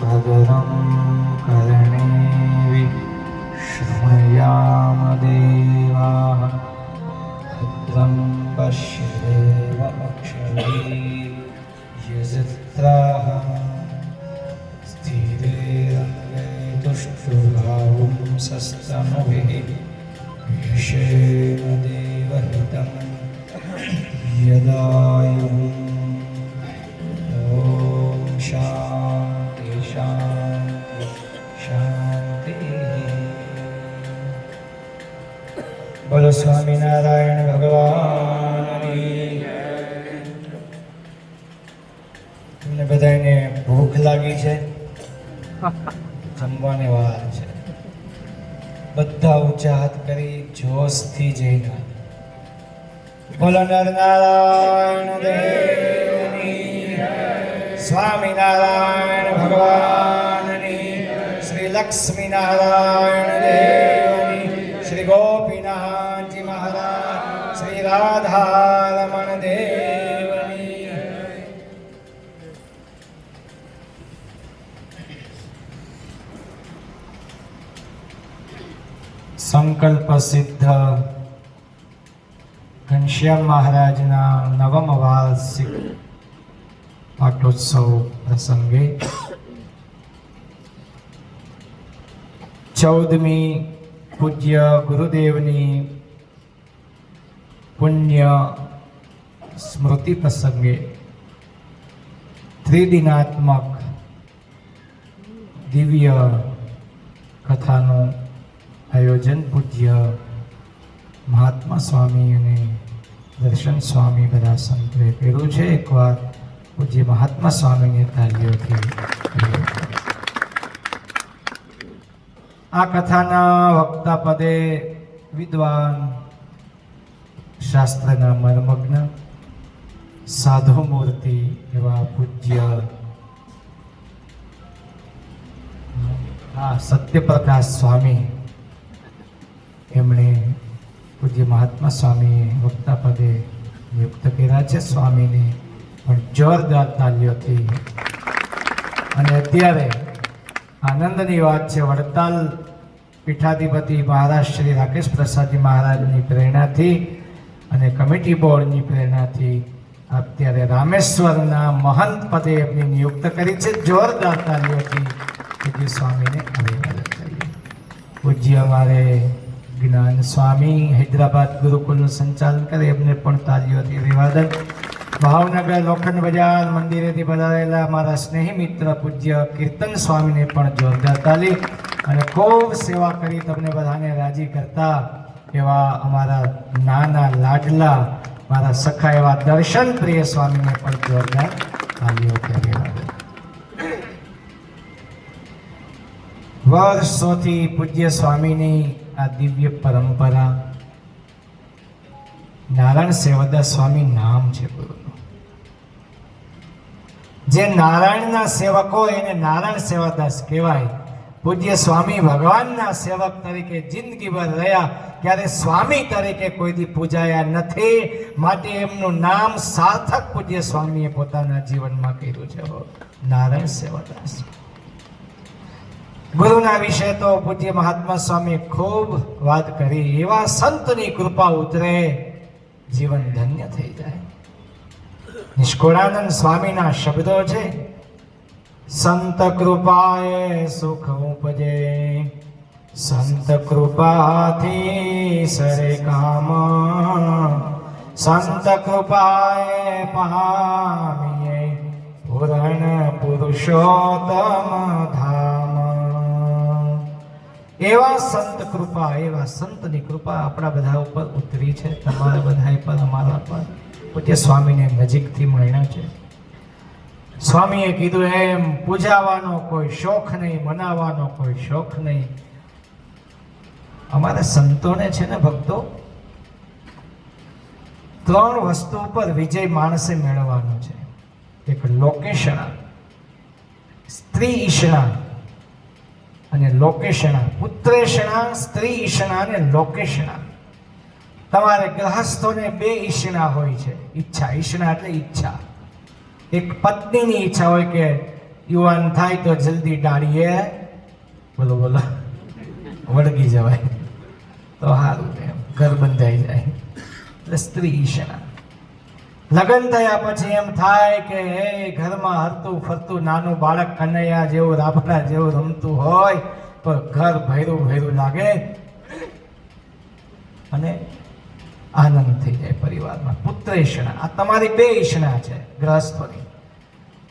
सादरं कर्णे शृणुयाम देवाः भद्रं पश्येमक्षैर्यजत्राः स्थिरैरङ्गैतुष्टुभावं सस्तनुभिः विषेम देवहितं यदायुः शांति शांति शांति। बोलो स्वामीनारायण भगवान की। તમને બધાને ભૂખ લાગી છે? જમવાની વાર છે. બધા ઊંચા હાથ કરી જોશથી જઈને બોલો નરનારાયણ દેવની, સ્વામિનારાયણ ભગવાનની, શ્રી લક્ષ્મીનારાયણ દેવની, શ્રી ગોપીનાથજી મહારાજ, શ્રી રાધારમણ દેવની. સંકલ્પ સિદ્ધ ઘનશ્યામ મહારાજના નવમ વાર્ષિક પાટોત્સવ પ્રસંગે 14મી પૂજ્ય ગુરુદેવની પુણ્ય સ્મૃતિ પ્રસંગે ત્રિદિનાત્મક દિવ્ય કથાનું આયોજન પૂજ્ય મહાત્મા સ્વામી અને દર્શન સ્વામી બધા સંતોએ કર્યું છે. એકવાર પૂજ્ય મહાત્મા સ્વામીને તાલીઓથી આ કથાના વક્તા પદે વિદ્વાન, શાસ્ત્રના મર્મજ્ઞ, સાધુ મૂર્તિ એવા પૂજ્ય સત્યપ્રકાશ સ્વામી, એમણે પૂજ્ય મહાત્મા સ્વામીએ વક્તા પદે નિયુક્ત કર્યા છે. સ્વામીને પણ જોરદાર તાલીઓથી. અને અત્યારે આનંદની વાત છે, વડતાલ પીઠાધિપતિ મહારાજ શ્રી રાકેશ પ્રસાદજી મહારાજની પ્રેરણાથી અને કમિટી બોર્ડની પ્રેરણાથી અત્યારે રામેશ્વરના મહંત પદે એમની નિયુક્ત કરી છે. જોરદાર તાલીઓથી પૂજ્ય સ્વામીને અભિવાદન કરીએ. પૂજ્ય અમારે જ્ઞાન સ્વામી હૈદરાબાદ ગુરુકુલનું સંચાલન કરે, એમને પણ તાલીઓથી અભિવાદન. ભાવનગર લોખંડ બજાર મંદિરેથી પધારેલા અમારા સ્નેહી મિત્ર પૂજ્ય કીર્તન સ્વામીને પણ જોરદાર તાલી. અને ખૂબ સેવા કરી તમને બધાને રાજી કરતા એવા અમારા નાના લાડલા મારા સખા એવા દર્શન પ્રિય સ્વામીને પણ જોરદાર તાલીઓથી અભિવાદન. વર્ષોથી પૂજ્ય સ્વામીની આ દિવ્ય પરંપરા, નારાયણ સેવાદાસ સ્વામી નામ છે ગુરુનું. જે નારાયણના સેવક હોય એને નારાયણ સેવાદાસ કહેવાય. પૂજ્ય સ્વામી ભગવાનના સેવક તરીકે જિંદગીભર રહ્યા, ત્યારે સ્વામી તરીકે કોઈથી પૂજાયા નથી. માટે એમનું નામ સાર્થક પૂજ્ય સ્વામીએ પોતાના જીવનમાં કર્યું છે, નારાયણ સેવાદાસ. ગુરુના વિશે તો પૂજ્ય મહાત્મા સ્વામી ખૂબ વાત કરી. એવા સંતની કૃપા ઉતરે, જીવન ધન્ય થઈ જાય. નિષ્કુળાનંદ સ્વામીના શબ્દો છે, સંત કૃપાએ સુખ ઉપજે, સંત કૃપાથી સરે કામ, સંત કૃપાએ પામીએ પૂરણ પુરુષોત્તમ ધામ. એવા સંત કૃપા, એવા સંતની કૃપા આપણા બધા ઉપર ઉતરી છે, તમારા બધા પર, અમારા પર. પૂજ્ય સ્વામીને નજીકથી મળ્યા છે. સ્વામીએ કીધું એમ, પૂજાવાનો કોઈ શોખ નહીં, મનાવવાનો કોઈ શોખ નહીં. અમારા સંતોને છે ને ભક્તો, 3 વસ્તુ ઉપર વિજય માણસે મેળવવાનો છે. એક લોકેશણા, સ્ત્રી ઈશણા અને લોકેશણા. પુત્રેશણા, સ્ત્રી ઈશણા અને લોકેશણા. તમારે ગ્રહસ્થોને 2 ઈચ્છના હોય છે. ઈચ્છા, ઈચ્છના એટલે ઈચ્છા. એક પત્નીની ઈચ્છા હોય કે યુવાન થાય તો જલ્દી ડાળીએ બોલો બોલો વળગી જવાય તો સારું એમ ઘર બંધાઈ જાય. એટલે સ્ત્રી ઈશના લગ્ન થયા પછી એમ થાય કે હે ઘરમાં હરતું ફરતું નાનું બાળક કનૈયા જેવું રાબડા જેવું રમતું હોય તો ઘર ભૈરું ભૈરું લાગે અને આનંદ થઈ જાય પરિવારમાં. પુત્ર ઈશણા આ તમારી બે ઈશણા છે ગ્રહસ્થોની,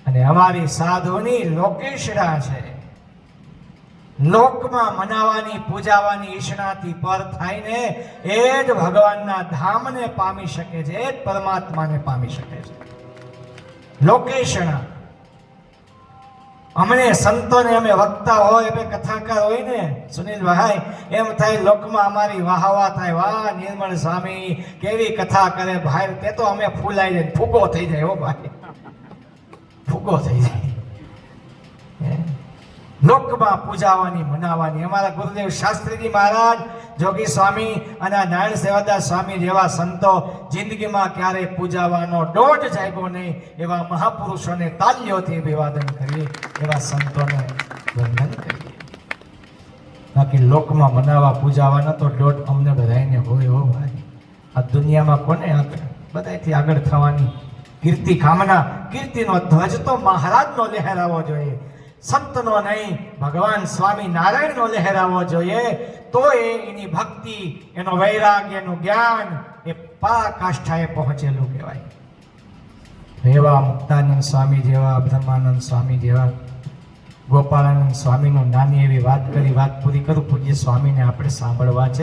અને અમારી સાધુની લોકેશણા છે. લોકમાં મનાવાની પૂજાવાની ઈશણાથી પર થઈને એ જ ભગવાનના ધામને પામી શકે છે, એ જ પરમાત્માને પામી શકે છે. લોકેશણા અમને સંતોને અમે વક્તા હોય અમે કથાકાર હોય ને સુનિલભાઈ, એમ થાય લોકમાં અમારી વાહવા થાય, વાહ નિર્મળ સ્વામી કેવી કથા કરે ભાઈ, તે તો અમે ફૂલાઈ જાય ફૂગો થઈ જાય. હો ભાઈ ફૂગો થઈ જાય. લોકમાં પૂજાવાની મનાવાની અમારા ગુરુદેવ શાસ્ત્રીજી મહારાજ, જોગી સ્વામી અને નારાયણ સેવાદાસ સ્વામી જેવા સંતો જિંદગીમાં ક્યારેય પૂજાવાનો દોઢ જાગ્યો નહીં એવા મહાપુરુષોને તાલીઓથી અભિવાદન કરીએ, એવા સંતોને વંદન કરીએ. બાકી લોકમાં મનાવા પૂજાવાના તો દોઢ અમને બધાને હોય. હો ભાઈ આ દુનિયામાં કોને આપે, બધાથી આગળ થવાની કીર્તિ કામના, કીર્તિનો ધ્વજ તો મહારાજનો લહેરાવો જોઈએ, સંતનો નહીં, ભગવાન સ્વામી નારાયણનો લહેરાવો જોઈએ. તો એની ભક્તિ, એનો વૈરાગ્ય, એનું જ્ઞાન એ પરાકાષ્ઠાએ પહોંચેલું કહેવાય. એવા મુક્તાનંદ સ્વામી જેવા, બ્રહ્માનંદ સ્વામી જેવા, ગોપાળાનંદ સ્વામીનું નાની એવી વાત કરી, વાત પૂરી કરું. પૂજ્ય સ્વામીને આપણે સાંભળવા છે.